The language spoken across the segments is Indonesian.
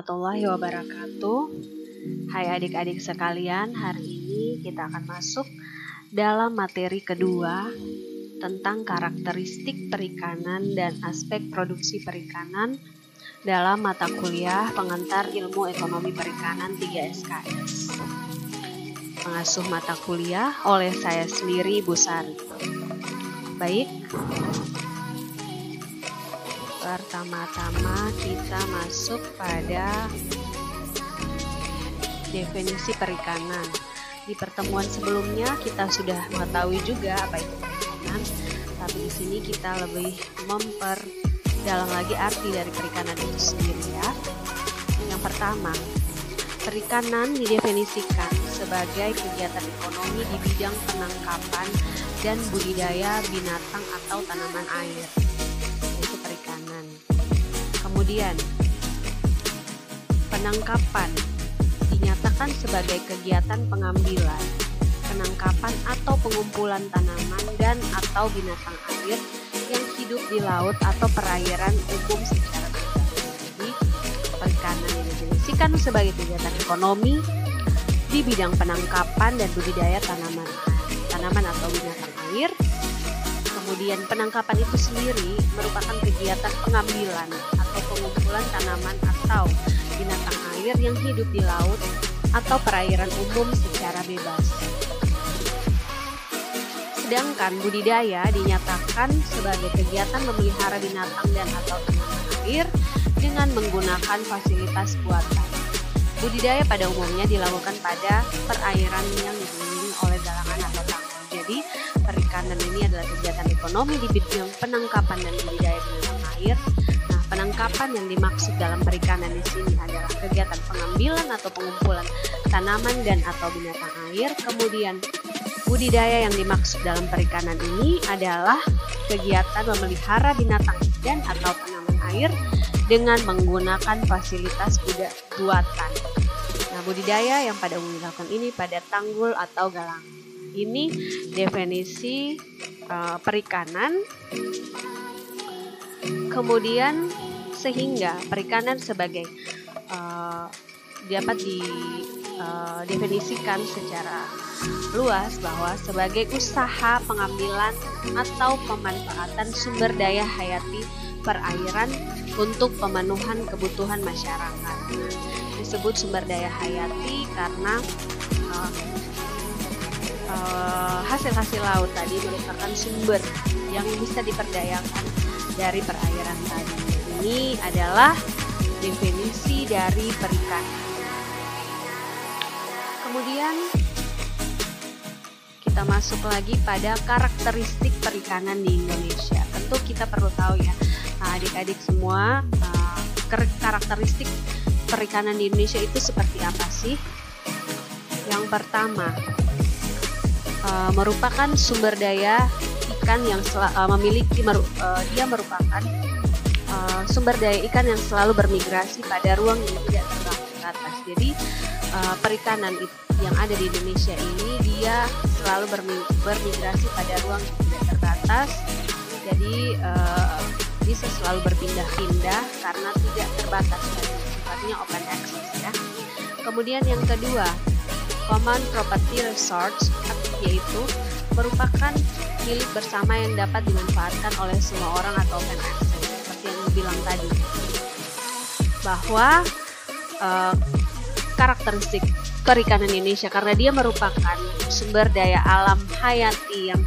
warahmatullahi wabarakatuh. Hai adik-adik sekalian, hari ini kita akan masuk dalam materi kedua tentang karakteristik perikanan dan aspek produksi perikanan dalam mata kuliah pengantar ilmu ekonomi perikanan 3 SKS. Pengasuh mata kuliah oleh saya sendiri, Bu Sari. Baik, pertama-tama kita masuk pada definisi perikanan. Di pertemuan sebelumnya kita sudah mengetahui juga apa itu perikanan, tapi di sini kita lebih memperdalam lagi arti dari perikanan itu sendiri ya. Yang pertama, perikanan didefinisikan sebagai kegiatan ekonomi di bidang penangkapan dan budidaya binatang atau tanaman air. Itu perikanan. Kemudian, penangkapan dinyatakan sebagai kegiatan pengambilan, penangkapan atau pengumpulan tanaman dan atau binatang air yang hidup di laut atau perairan umum secara bebas. Jadi, perikanan yang didefinisikan sebagai kegiatan ekonomi di bidang penangkapan dan budidaya tanaman atau binatang air. Kemudian penangkapan itu sendiri merupakan kegiatan pengambilan atau pengumpulan tanaman atau binatang air yang hidup di laut atau perairan umum secara bebas. Sedangkan budidaya dinyatakan sebagai kegiatan memelihara binatang dan atau tanaman air dengan menggunakan fasilitas buatan. Budidaya pada umumnya dilakukan pada perairan yang dikelilingi oleh galangan atau tanggul. Jadi, perikanan ini adalah kegiatan ekonomi di bidang penangkapan dan budidaya binatang air. Nah, penangkapan yang dimaksud dalam perikanan di sini adalah kegiatan pengambilan atau pengumpulan tanaman dan atau binatang air. Kemudian, budidaya yang dimaksud dalam perikanan ini adalah kegiatan memelihara binatang dan atau tanaman air dengan menggunakan fasilitas buatan. Nah, budidaya yang pada umumnya dilakukan ini pada tanggul atau galangan. Ini definisi perikanan. Kemudian sehingga perikanan sebagai dapat didefinisikan secara luas bahwa sebagai usaha pengambilan atau pemanfaatan sumber daya hayati perairan untuk pemenuhan kebutuhan masyarakat. Disebut sumber daya hayati karena hasil-hasil laut tadi merupakan sumber yang bisa diperdayakan dari perairan tadi. Ini adalah definisi dari perikanan. Kemudian kita masuk lagi pada karakteristik perikanan di Indonesia. Tentu kita perlu tahu ya, adik-adik semua, karakteristik perikanan di Indonesia itu seperti apa sih? Yang pertama, merupakan sumber daya ikan yang dia merupakan sumber daya ikan yang selalu bermigrasi pada ruang yang tidak terbatas. Jadi perikanan yang ada di Indonesia ini dia selalu bermigrasi pada ruang yang tidak terbatas. Jadi bisa selalu berpindah-pindah karena tidak terbatas, sifatnya open access ya. Kemudian yang kedua, common property resource, yaitu merupakan milik bersama yang dapat dimanfaatkan oleh semua orang atau open access. Seperti yang dibilang tadi, bahwa karakteristik perikanan Indonesia karena dia merupakan sumber daya alam hayati yang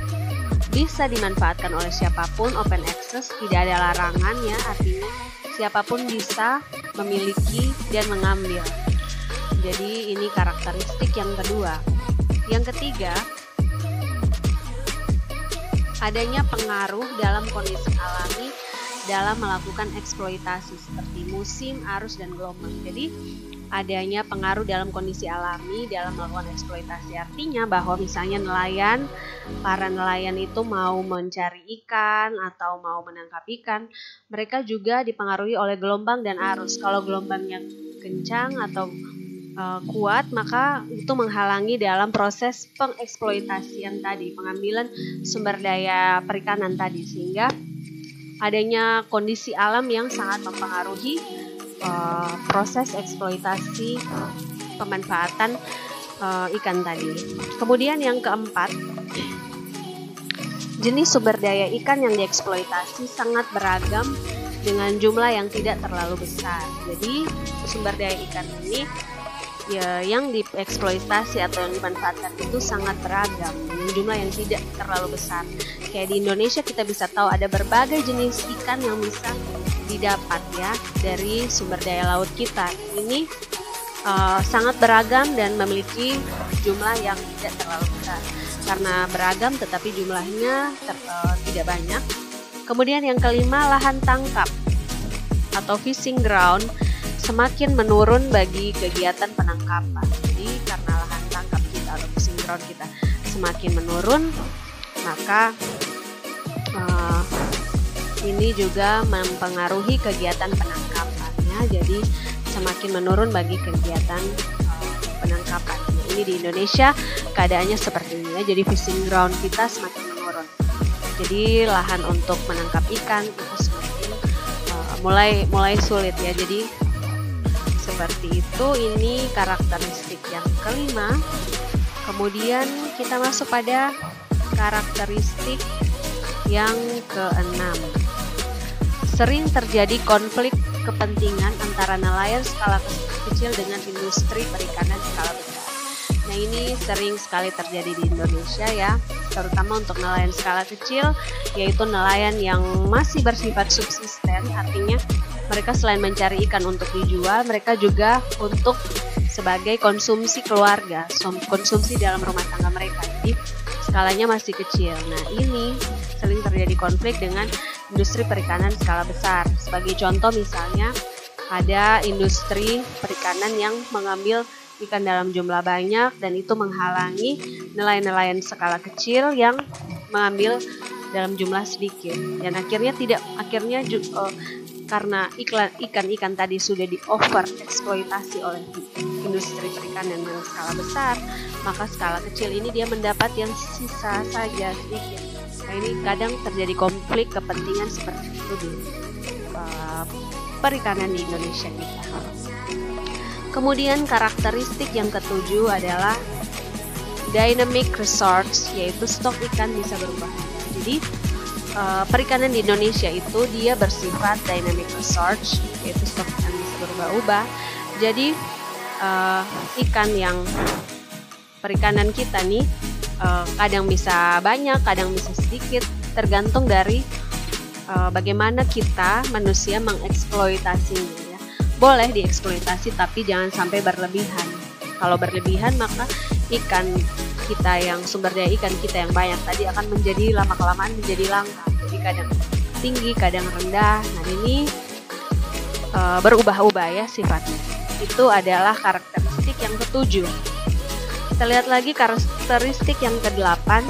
bisa dimanfaatkan oleh siapapun, open access, tidak ada larangannya, artinya siapapun bisa memiliki dan mengambil. Jadi ini karakteristik yang kedua. Yang ketiga, adanya pengaruh dalam kondisi alami dalam melakukan eksploitasi seperti musim, arus, dan gelombang. Jadi adanya pengaruh dalam kondisi alami dalam melakukan eksploitasi, artinya bahwa misalnya para nelayan itu mau mencari ikan atau mau menangkap ikan, mereka juga dipengaruhi oleh gelombang dan arus. Kalau gelombangnya kencang atau kuat, maka itu menghalangi dalam proses pengeksploitasian tadi, pengambilan sumber daya perikanan tadi, sehingga adanya kondisi alam yang sangat mempengaruhi proses eksploitasi pemanfaatan ikan tadi. Kemudian yang keempat, jenis sumber daya ikan yang dieksploitasi sangat beragam dengan jumlah yang tidak terlalu besar. Jadi sumber daya ikan ini ya yang dieksploitasi atau yang dimanfaatkan itu sangat beragam dengan jumlah yang tidak terlalu besar. Kayak di Indonesia kita bisa tahu ada berbagai jenis ikan yang bisa didapat ya dari sumber daya laut kita. Ini sangat beragam dan memiliki jumlah yang tidak terlalu besar. Karena beragam tetapi jumlahnya tidak banyak. Kemudian yang kelima, lahan tangkap atau fishing ground semakin menurun bagi kegiatan penangkapan. Jadi karena lahan tangkap kita atau fishing ground kita semakin menurun, maka ini juga mempengaruhi kegiatan penangkapannya. Jadi semakin menurun bagi kegiatan penangkapan. Ini di Indonesia keadaannya seperti ini ya. Jadi fishing ground kita semakin menurun. Jadi lahan untuk menangkap ikan itu semakin mulai sulit ya. Jadi seperti itu, ini karakteristik yang kelima. Kemudian kita masuk pada karakteristik yang keenam. Sering terjadi konflik kepentingan antara nelayan skala kecil dengan industri perikanan skala besar. Nah, ini sering sekali terjadi di Indonesia ya, terutama untuk nelayan skala kecil, yaitu nelayan yang masih bersifat subsisten, artinya mereka selain mencari ikan untuk dijual, mereka juga untuk sebagai konsumsi keluarga, konsumsi dalam rumah tangga mereka. Jadi skalanya masih kecil. Nah, ini sering terjadi konflik dengan industri perikanan skala besar. Sebagai contoh misalnya ada industri perikanan yang mengambil ikan dalam jumlah banyak dan itu menghalangi nelayan-nelayan skala kecil yang mengambil dalam jumlah sedikit. Dan akhirnya karena ikan-ikan tadi sudah di over eksploitasi oleh industri perikanan yang skala besar, maka skala kecil ini dia mendapat yang sisa saja sedikit. Nah, ini kadang terjadi konflik kepentingan seperti itu di perikanan di Indonesia kita. Kemudian karakteristik yang ketujuh adalah dynamic resource, yaitu stok ikan bisa berubah. Jadi perikanan di Indonesia itu dia bersifat dynamic resource, yaitu stok ikan bisa berubah-ubah. Jadi ikan yang perikanan kita nih kadang bisa banyak, kadang bisa sedikit, tergantung dari bagaimana kita manusia mengeksploitasinya ya. Boleh dieksploitasi tapi jangan sampai berlebihan. Kalau berlebihan maka ikan kita yang sumber daya ikan kita yang banyak tadi akan menjadi lama-kelamaan menjadi langka. Jadi kadang tinggi, kadang rendah. Nah, ini berubah-ubah ya sifatnya. Itu adalah karakteristik yang ketujuh. Kita lihat lagi karakteristik yang ke-8,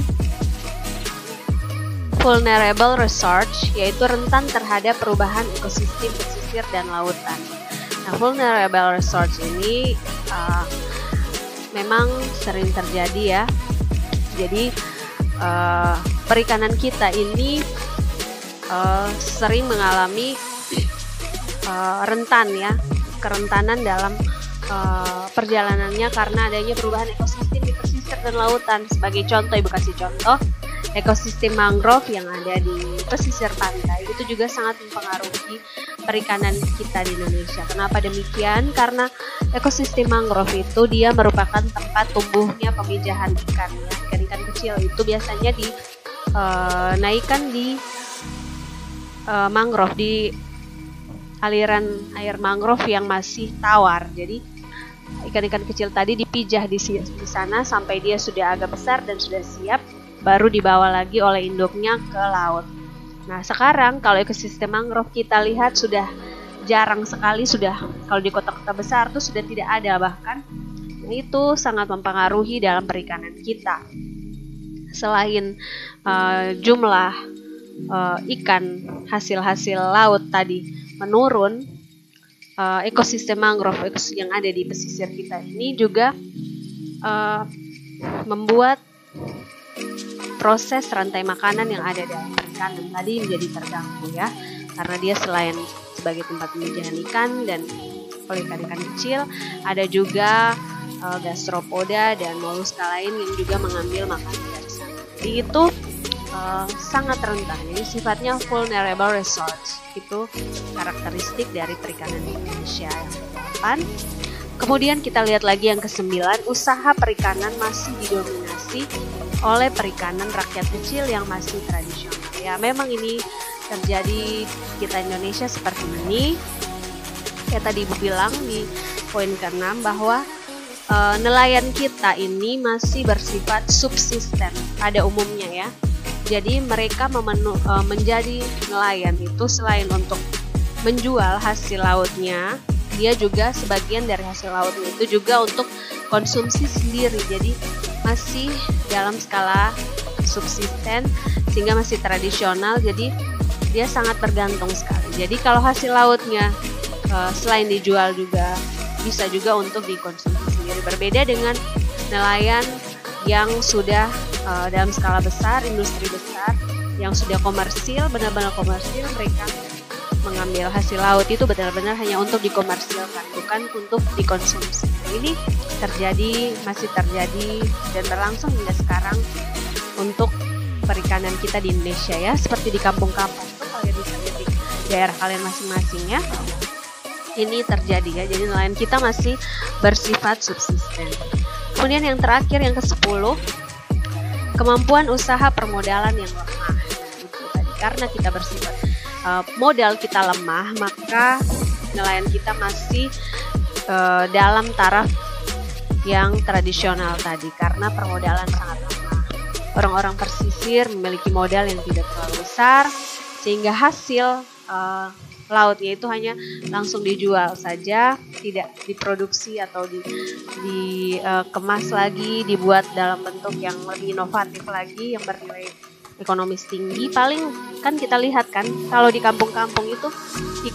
vulnerable resource, yaitu rentan terhadap perubahan ekosistem pesisir dan lautan. Nah, vulnerable resource ini memang sering terjadi ya. Jadi perikanan kita ini sering mengalami kerentanan dalam perjalanannya karena adanya perubahan ekosistem di pesisir dan lautan. Sebagai contoh, ibu kasih contoh ekosistem mangrove yang ada di pesisir pantai itu juga sangat mempengaruhi perikanan kita di Indonesia. Kenapa demikian? Karena ekosistem mangrove itu dia merupakan tempat tumbuhnya pemijahan ikan ya. Ikan-ikan kecil itu biasanya dinaikkan di mangrove, di aliran air mangrove yang masih tawar. Jadi ikan-ikan kecil tadi dipijah di sana sampai dia sudah agak besar dan sudah siap, baru dibawa lagi oleh induknya ke laut. Nah, sekarang kalau ekosistem mangrove kita lihat sudah jarang sekali, sudah kalau di kota-kota besar tuh sudah tidak ada bahkan. Nah, itu sangat mempengaruhi dalam perikanan kita. Selain jumlah ikan hasil laut tadi menurun, ekosistem mangrove yang ada di pesisir kita ini juga membuat proses rantai makanan yang ada dalam perikanan tadi menjadi terganggu ya, karena dia selain sebagai tempat pemijahan ikan dan oleh ikan-ikan kecil. Ada juga gastropoda dan moluska lain yang juga mengambil makanan dari sana. Jadi itu sangat rentan. Jadi sifatnya vulnerable resource. Itu karakteristik dari perikanan di Indonesia. Yang ke-8. Kemudian kita lihat lagi yang ke-9, usaha perikanan masih didominasi oleh perikanan rakyat kecil yang masih tradisional. Ya, memang ini terjadi kita Indonesia seperti ini. Kayak tadi Ibu bilang di poin ke-6 bahwa nelayan kita ini masih bersifat subsisten pada umumnya ya. Jadi mereka menjadi nelayan itu selain untuk menjual hasil lautnya, dia juga sebagian dari hasil lautnya itu juga untuk konsumsi sendiri. Jadi masih dalam skala subsisten sehingga masih tradisional. Jadi dia sangat bergantung sekali. Jadi kalau hasil lautnya selain dijual juga bisa juga untuk dikonsumsi sendiri. Berbeda dengan nelayan yang sudah dalam skala besar, industri besar, yang sudah komersil, benar-benar komersil, mereka mengambil hasil laut itu benar-benar hanya untuk dikomersilkan, bukan untuk dikonsumsi. Ini masih terjadi dan berlangsung hingga sekarang untuk perikanan kita di Indonesia ya, seperti di kampung-kampung itu kalian bisa lihat di daerah kalian masing-masing ya. Ini terjadi ya, jadi nelayan kita masih bersifat subsisten. Kemudian yang terakhir yang ke-10, kemampuan usaha permodalan yang lemah. Karena kita bersifat modal kita lemah, maka nelayan kita masih dalam taraf yang tradisional tadi karena permodalan sangat lemah. Orang-orang pesisir memiliki modal yang tidak terlalu besar sehingga hasil lautnya itu hanya langsung dijual saja, tidak diproduksi atau dikemas lagi, dibuat dalam bentuk yang lebih inovatif lagi yang bernilai ekonomis tinggi. Paling kan kita lihat kan kalau di kampung-kampung itu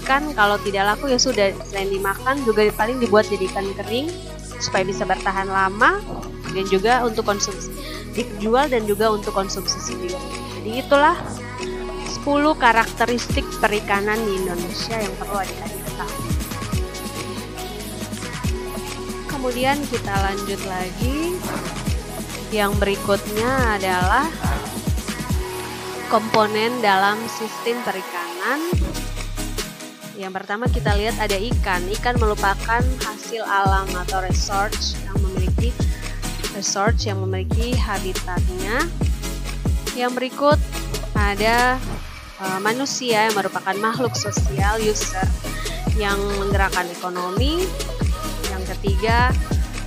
ikan kalau tidak laku ya sudah, selain dimakan juga paling dibuat jadi ikan kering supaya bisa bertahan lama dan juga untuk konsumsi dijual dan juga untuk konsumsi sendiri. Jadi itulah 10 karakteristik perikanan di Indonesia yang perlu adik-adik ketahui. Kemudian kita lanjut lagi. Yang berikutnya adalah komponen dalam sistem perikanan. Yang pertama kita lihat ada ikan. Ikan merupakan hasil alam atau resource yang memiliki habitatnya. Yang berikut ada manusia yang merupakan makhluk sosial, user yang menggerakkan ekonomi. Yang ketiga,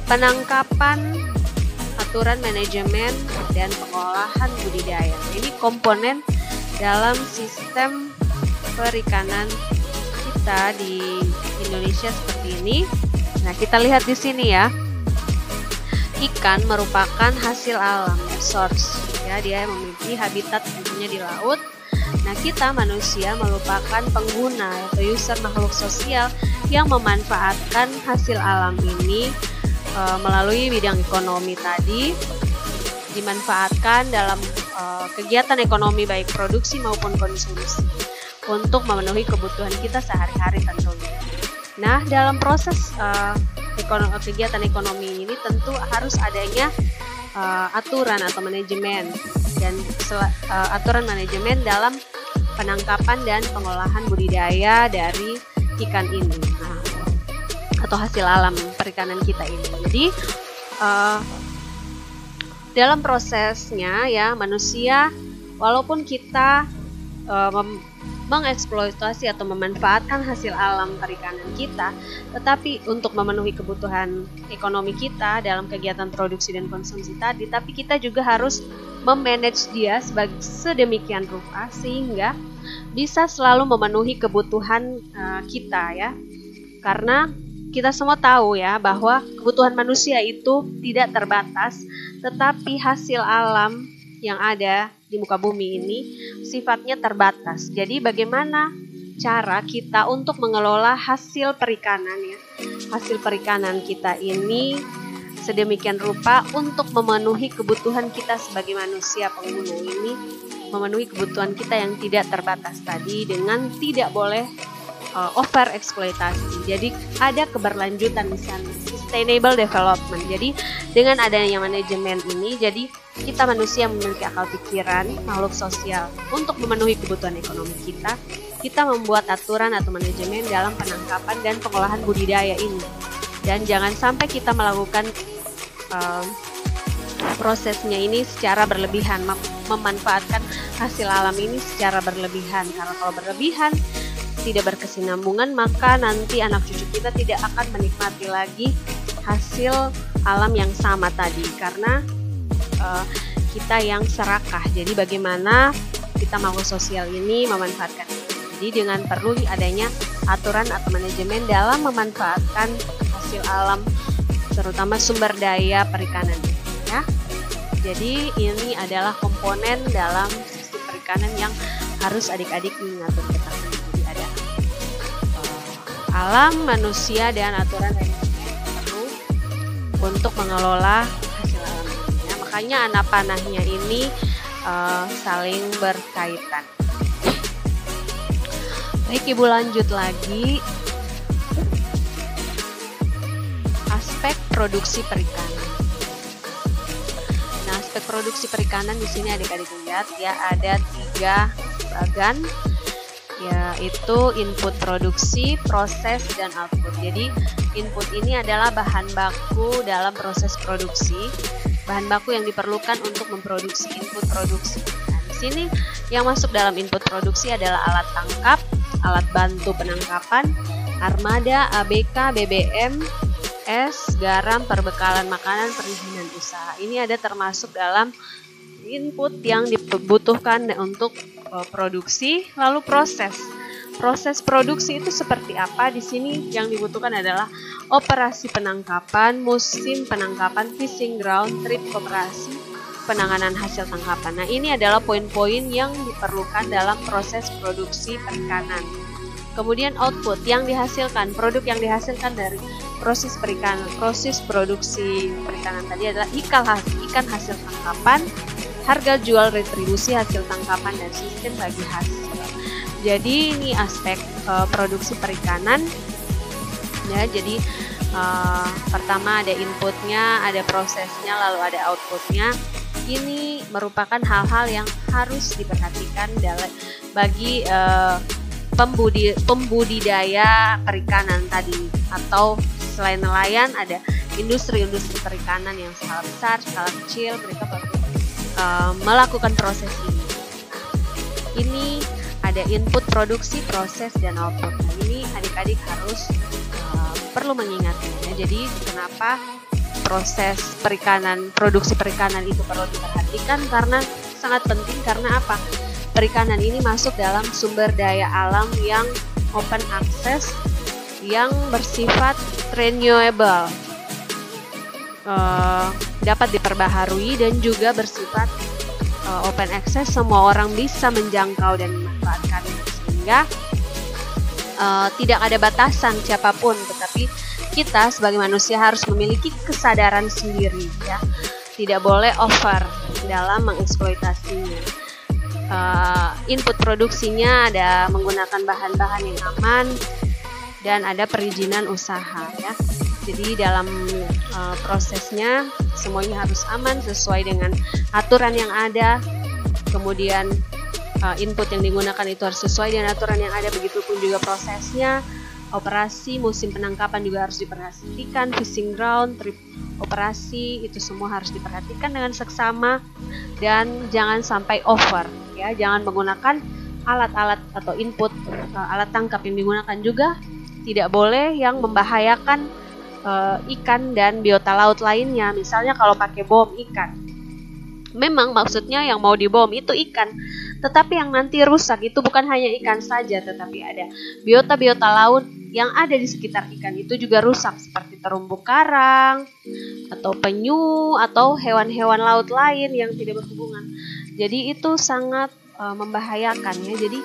penangkapan, aturan manajemen dan pengolahan budidaya. Ini komponen dalam sistem perikanan kita di Indonesia seperti ini. Nah, kita lihat di sini ya. Ikan merupakan hasil alam, resource. Ya, dia memiliki habitat tentunya di laut. Nah, kita manusia merupakan pengguna atau user, makhluk sosial yang memanfaatkan hasil alam ini melalui bidang ekonomi tadi, dimanfaatkan dalam kegiatan ekonomi baik produksi maupun konsumsi untuk memenuhi kebutuhan kita sehari-hari tentunya. Nah, dalam proses kegiatan ekonomi ini tentu harus adanya aturan atau manajemen dan aturan manajemen dalam penangkapan dan pengolahan budidaya dari ikan ini. Nah, atau hasil alam perikanan kita ini. Jadi dalam prosesnya ya manusia walaupun kita mengeksploitasi atau memanfaatkan hasil alam perikanan kita, tetapi untuk memenuhi kebutuhan ekonomi kita dalam kegiatan produksi dan konsumsi tadi, tapi kita juga harus memanage dia sedemikian rupa sehingga bisa selalu memenuhi kebutuhan kita ya. Karena kita semua tahu ya bahwa kebutuhan manusia itu tidak terbatas, tetapi hasil alam yang ada di muka bumi ini sifatnya terbatas. Jadi bagaimana cara kita untuk mengelola hasil perikanan ya, hasil perikanan kita ini sedemikian rupa untuk memenuhi kebutuhan kita sebagai manusia pengguna ini, memenuhi kebutuhan kita yang tidak terbatas tadi dengan tidak boleh over eksploitasi. Jadi ada keberlanjutan di sana, sustainable development. Jadi dengan adanya manajemen ini, jadi kita manusia memiliki akal pikiran, makhluk sosial. Untuk memenuhi kebutuhan ekonomi kita membuat aturan atau manajemen dalam penangkapan dan pengolahan budidaya ini. Dan jangan sampai kita melakukan prosesnya ini secara berlebihan, memanfaatkan hasil alam ini secara berlebihan. Karena kalau berlebihan, tidak berkesinambungan, maka nanti anak cucu kita tidak akan menikmati lagi hasil alam yang sama tadi, karena kita yang serakah. Jadi bagaimana kita makhluk sosial ini memanfaatkan itu? Jadi dengan perlu adanya aturan atau manajemen dalam memanfaatkan hasil alam, terutama sumber daya perikanan, ya. Jadi ini adalah komponen dalam sistem perikanan yang harus adik-adik ingat untuk ketahui. Alam, manusia, dan aturan yang perlu untuk mengelola hasil alam ini. Ya, makanya anak panahnya ini saling berkaitan. Baik, Ibu lanjut lagi. Aspek produksi perikanan. Nah, aspek produksi perikanan di sini adik-adik lihat ya, ada 3 bagan, yaitu input produksi, proses, dan output. Jadi input ini adalah bahan baku dalam proses produksi, bahan baku yang diperlukan untuk memproduksi input produksi. Nah, di sini yang masuk dalam input produksi adalah alat tangkap, alat bantu penangkapan, armada, ABK, BBM, es, garam, perbekalan makanan, perizinan usaha. Ini ada termasuk dalam input yang dibutuhkan untuk produksi. Lalu proses produksi itu seperti apa? Di sini yang dibutuhkan adalah operasi penangkapan, musim penangkapan, fishing ground, trip operasi, penanganan hasil tangkapan. Nah, ini adalah poin-poin yang diperlukan dalam proses produksi perikanan. Kemudian output yang dihasilkan, produk yang dihasilkan dari proses perikanan, proses produksi perikanan tadi adalah ikan hasil tangkapan, harga jual, retribusi hasil tangkapan, dan sistem bagi hasil. Jadi ini aspek produksi perikanan. Ya, jadi pertama ada inputnya, ada prosesnya, lalu ada outputnya. Ini merupakan hal-hal yang harus diperhatikan bagi pembudidaya perikanan tadi, atau selain nelayan ada industri-industri perikanan yang skala besar, skala kecil, mereka melakukan proses ini. Ini ada input produksi, proses, dan output. Nah, ini adik-adik harus perlu mengingatnya. Jadi kenapa proses perikanan, produksi perikanan itu perlu diperhatikan, karena sangat penting. Karena apa? Perikanan ini masuk dalam sumber daya alam yang open access, yang bersifat renewable, dapat diperbaharui, dan juga bersifat open access, semua orang bisa menjangkau dan memanfaatkannya, sehingga tidak ada batasan siapapun. Tetapi kita sebagai manusia harus memiliki kesadaran sendiri, ya, tidak boleh over dalam mengeksploitasinya. Input produksinya ada menggunakan bahan-bahan yang aman dan ada perizinan usaha, ya. Jadi dalam prosesnya semuanya harus aman sesuai dengan aturan yang ada. Kemudian input yang digunakan itu harus sesuai dengan aturan yang ada, begitupun juga prosesnya. Operasi musim penangkapan juga harus diperhatikan, fishing ground, trip operasi, itu semua harus diperhatikan dengan seksama dan jangan sampai over, ya. Jangan menggunakan alat-alat atau input alat tangkap yang digunakan juga tidak boleh yang membahayakan ikan dan biota laut lainnya. Misalnya kalau pakai bom ikan, memang maksudnya yang mau dibom itu ikan, tetapi yang nanti rusak itu bukan hanya ikan saja, tetapi ada biota-biota laut yang ada di sekitar ikan itu juga rusak, seperti terumbu karang atau penyu atau hewan-hewan laut lain yang tidak berhubungan. Jadi itu sangat membahayakan, ya. Jadi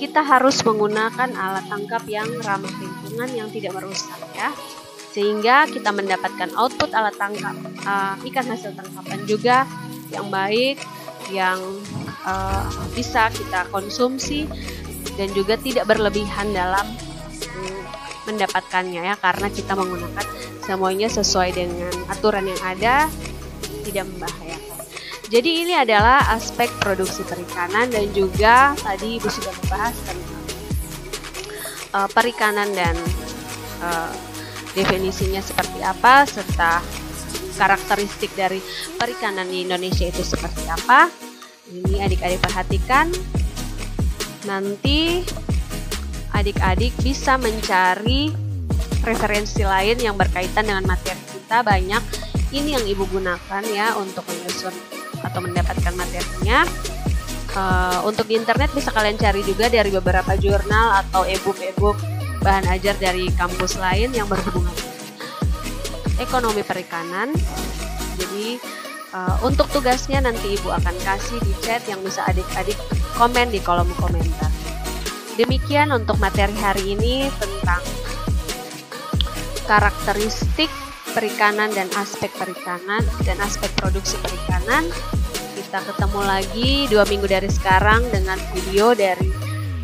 kita harus menggunakan alat tangkap yang ramah lingkungan, yang tidak merusak, ya, sehingga kita mendapatkan output alat tangkap ikan hasil tangkapan juga yang baik, yang bisa kita konsumsi dan juga tidak berlebihan dalam mendapatkannya ya, karena kita menggunakan semuanya sesuai dengan aturan yang ada, tidak membahayakan. Jadi ini adalah aspek produksi perikanan, dan juga tadi Ibu sudah membahas tentang perikanan dan definisinya seperti apa, serta karakteristik dari perikanan di Indonesia itu seperti apa. Ini adik-adik perhatikan. Nanti adik-adik bisa mencari referensi lain yang berkaitan dengan materi kita, banyak. Ini yang Ibu gunakan ya untuk menyusun atau mendapatkan materinya. Untuk di internet bisa kalian cari juga dari beberapa jurnal atau e-book bahan ajar dari kampus lain yang berhubungan dengan ekonomi perikanan. Jadi untuk tugasnya nanti Ibu akan kasih di chat yang bisa adik-adik komen di kolom komentar. Demikian untuk materi hari ini tentang karakteristik perikanan dan aspek perikanan dan aspek produksi perikanan. Kita ketemu lagi 2 minggu dari sekarang dengan video dari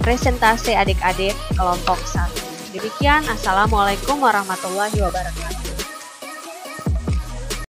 presentasi adik-adik kelompok 1. Demikian, Assalamualaikum warahmatullahi wabarakatuh.